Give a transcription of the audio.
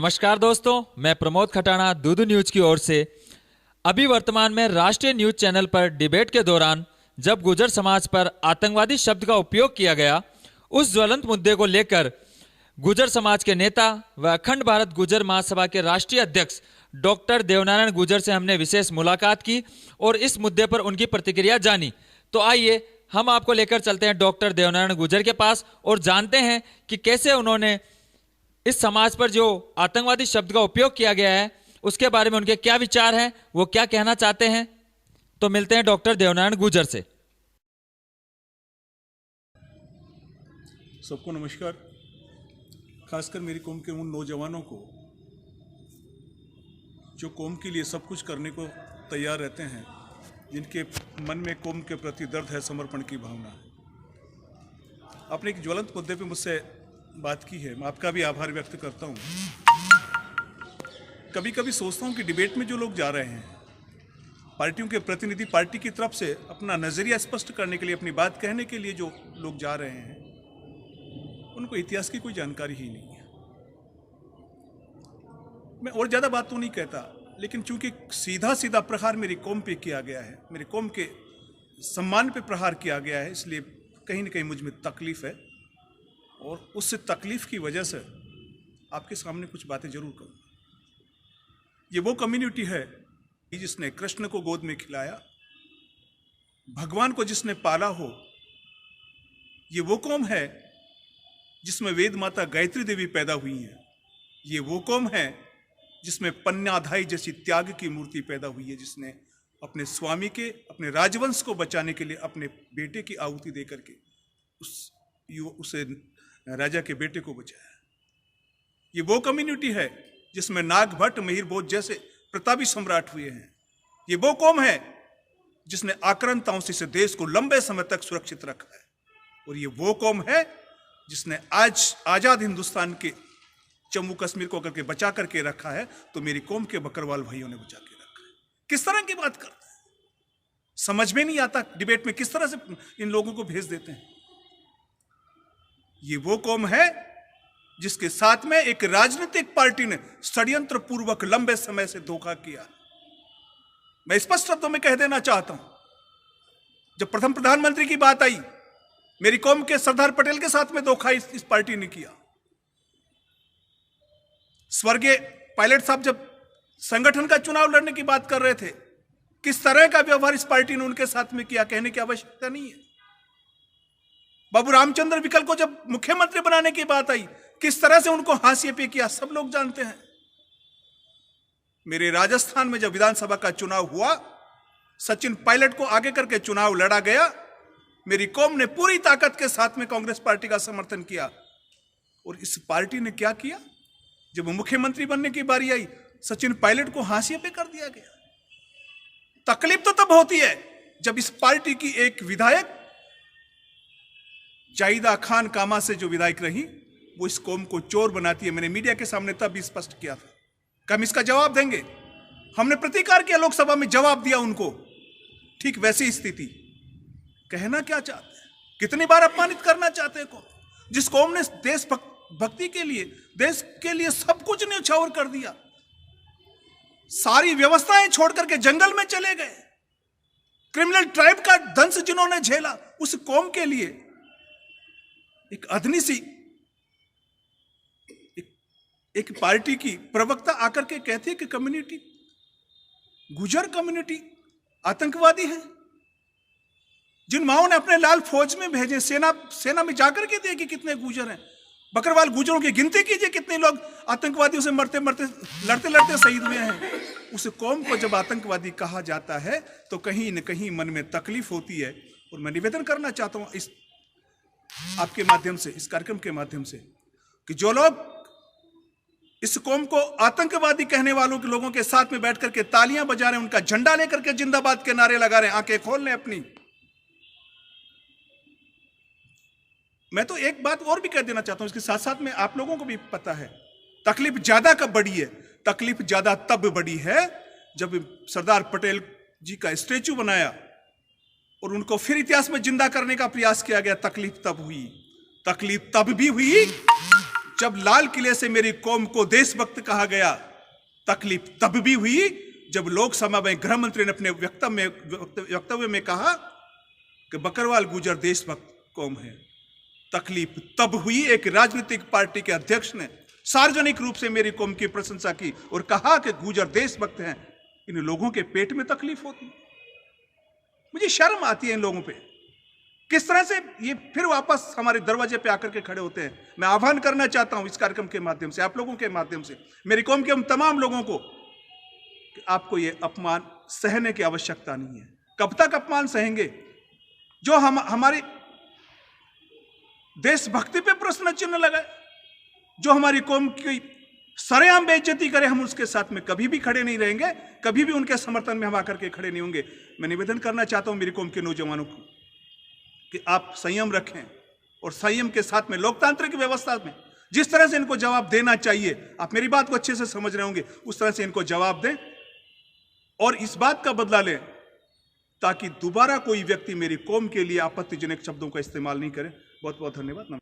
नमस्कार दोस्तों, मैं प्रमोद खटाना दूदू न्यूज की ओर से। अभी वर्तमान में राष्ट्रीय न्यूज चैनल पर डिबेट के दौरान जब गुर्जर समाज पर आतंकवादी शब्द का उपयोग किया गया, उस ज्वलंत मुद्दे को लेकर गुर्जर समाज के नेता व अखंड भारत गुर्जर महासभा के राष्ट्रीय अध्यक्ष डॉक्टर देवनारायण गुर्जर से हमने विशेष मुलाकात की और इस मुद्दे पर उनकी प्रतिक्रिया जानी। तो आइए हम आपको लेकर चलते हैं डॉक्टर देवनारायण गुर्जर के पास और जानते हैं कि कैसे उन्होंने इस समाज पर जो आतंकवादी शब्द का उपयोग किया गया है उसके बारे में उनके क्या विचार हैं, वो क्या कहना चाहते हैं। तो मिलते हैं डॉक्टर देवनारायण गुर्जर से। सबको नमस्कार। खासकर मेरी कौम के उन नौजवानों को जो कौम के लिए सब कुछ करने को तैयार रहते हैं, जिनके मन में कौम के प्रति दर्द है, समर्पण की भावना है। आपने एक ज्वलंत मुद्दे पे मुझसे बात की है, मैं आपका भी आभार व्यक्त करता हूँ। कभी कभी सोचता हूँ कि डिबेट में जो लोग जा रहे हैं, पार्टियों के प्रतिनिधि पार्टी की तरफ से अपना नज़रिया स्पष्ट करने के लिए, अपनी बात कहने के लिए जो लोग जा रहे हैं, उनको इतिहास की कोई जानकारी ही नहीं है। मैं और ज़्यादा बात तो नहीं कहता, लेकिन चूंकि सीधा सीधा प्रहार मेरी कौम पे किया गया है, मेरी कौम के सम्मान पे प्रहार किया गया है, इसलिए कहीं ना कहीं मुझ में तकलीफ है और उस तकलीफ की वजह से आपके सामने कुछ बातें जरूर करूँ। ये वो कम्युनिटी है जिसने कृष्ण को गोद में खिलाया, भगवान को जिसने पाला हो। ये वो कौम है जिसमें वेद माता गायत्री देवी पैदा हुई हैं। ये वो कौम है जिसमें पन्नाधाई जैसी त्याग की मूर्ति पैदा हुई है, जिसने अपने स्वामी के, अपने राजवंश को बचाने के लिए अपने बेटे की आहुति देकर के उसे राजा के बेटे को बचाया। ये वो कम्युनिटी है जिसमें नाग भट्ट, मिहिर भोज जैसे प्रतापी सम्राट हुए हैं। ये वो कौम है जिसने आक्रांताओं से इस देश को लंबे समय तक सुरक्षित रखा है। और ये वो कौम है जिसने आज आजाद हिंदुस्तान के जम्मू कश्मीर को करके बचा करके रखा है। तो मेरी कौम के बकरवाल भाइयों ने बचा के रखा है। किस तरह की बात करते हैं, समझ में नहीं आता। डिबेट में किस तरह से इन लोगों को भेज देते हैं। ये वो कौम है जिसके साथ में एक राजनीतिक पार्टी ने षड्यंत्र पूर्वक लंबे समय से धोखा किया। मैं स्पष्ट शब्दों में कह देना चाहता हूं, जब प्रथम प्रधानमंत्री की बात आई, मेरी कौम के सरदार पटेल के साथ में धोखा इस पार्टी ने किया। स्वर्गीय पायलट साहब जब संगठन का चुनाव लड़ने की बात कर रहे थे, किस तरह का व्यवहार इस पार्टी ने उनके साथ में किया, कहने की आवश्यकता नहीं है। बाबू रामचंद्र विकल को जब मुख्यमंत्री बनाने की बात आई, किस तरह से उनको हाशिए पे किया, सब लोग जानते हैं। मेरे राजस्थान में जब विधानसभा का चुनाव हुआ, सचिन पायलट को आगे करके चुनाव लड़ा गया। मेरी कौम ने पूरी ताकत के साथ में कांग्रेस पार्टी का समर्थन किया। और इस पार्टी ने क्या किया, जब मुख्यमंत्री बनने की बारी आई, सचिन पायलट को हाशिए पे कर दिया गया। तकलीफ तो तब होती है जब इस पार्टी की एक विधायक जाहिदा खान कामा से जो विधायक रही, वो इस कौम को चोर बनाती है। मैंने मीडिया के सामने तब भी स्पष्ट किया था कि हम इसका जवाब देंगे। हमने प्रतिकार किया, लोकसभा में जवाब दिया उनको। ठीक वैसी स्थिति। कहना क्या चाहते हैं, कितनी बार अपमानित करना चाहते हैं कौम, जिस कौम ने देश भक्ति के लिए, देश के लिए सब कुछ न्यौछावर कर दिया, सारी व्यवस्थाएं छोड़ करके जंगल में चले गए, क्रिमिनल ट्राइब का दंश जिन्होंने झेला, उस कौम के लिए एक अधनी सी एक पार्टी की प्रवक्ता आकर के कहती है कि कम्युनिटी, गुर्जर कम्युनिटी आतंकवादी है। जिन माओ ने अपने लाल फौज में भेजे, सेना में जाकर के देखिए कितने गुर्जर हैं। बकरवाल गुर्जरों की गिनती कीजिए, कितने लोग आतंकवादियों से मरते मरते, लड़ते लड़ते शहीद हुए हैं। उस कौम को जब आतंकवादी कहा जाता है तो कहीं न कहीं मन में तकलीफ होती है। और मैं निवेदन करना चाहता हूं इस आपके माध्यम से, इस कार्यक्रम के माध्यम से, कि जो लोग इस कौम को आतंकवादी कहने वालों के लोगों के साथ में बैठ करके तालियां बजा रहे हैं, उनका झंडा लेकर के जिंदाबाद के नारे लगा रहे हैं, आंखें खोल लें अपनी। मैं तो एक बात और भी कह देना चाहता हूं, इसके साथ साथ में आप लोगों को भी पता है, तकलीफ ज्यादा कब बढ़ी है। तकलीफ ज्यादा तब बढ़ी है जब सरदार पटेल जी का स्टेचू बनाया और उनको फिर इतिहास में जिंदा करने का प्रयास किया गया। तकलीफ तब हुई, तकलीफ तब भी हुई जब लाल किले से मेरी कौम को देशभक्त कहा गया, तकलीफ तब भी हुई जब लोकसभा में गृह मंत्री ने अपने वक्तव्य में कहा कि बकरवाल गुर्जर देशभक्त कौम है। तकलीफ तब हुई एक राजनीतिक पार्टी के अध्यक्ष ने सार्वजनिक रूप से मेरी कौम की प्रशंसा की और कहा कि गुर्जर देशभक्त हैं। इन लोगों के पेट में तकलीफ होती है। मुझे शर्म आती है इन लोगों पे, किस तरह से ये फिर वापस हमारे दरवाजे पे आकर के खड़े होते हैं। मैं आह्वान करना चाहता हूं इस कार्यक्रम के माध्यम से, आप लोगों के माध्यम से, मेरी कौम के हम तमाम लोगों को कि आपको ये अपमान सहने की आवश्यकता नहीं है। कब तक अपमान सहेंगे? जो हमारी देशभक्ति पे प्रश्न चिन्ह लगाए, जो हमारी कौम की सरेआम बेइज्जती करे, हम उसके साथ में कभी भी खड़े नहीं रहेंगे, कभी भी उनके समर्थन में हम आकर के खड़े नहीं होंगे। मैं निवेदन करना चाहता हूं मेरी कौम के नौजवानों को कि आप संयम रखें और संयम के साथ में लोकतांत्रिक व्यवस्था में जिस तरह से इनको जवाब देना चाहिए, आप मेरी बात को अच्छे से समझ रहे होंगे, उस तरह से इनको जवाब दें और इस बात का बदला लें ताकि दोबारा कोई व्यक्ति मेरी कौम के लिए आपत्तिजनक शब्दों का इस्तेमाल नहीं करे। बहुत बहुत धन्यवाद।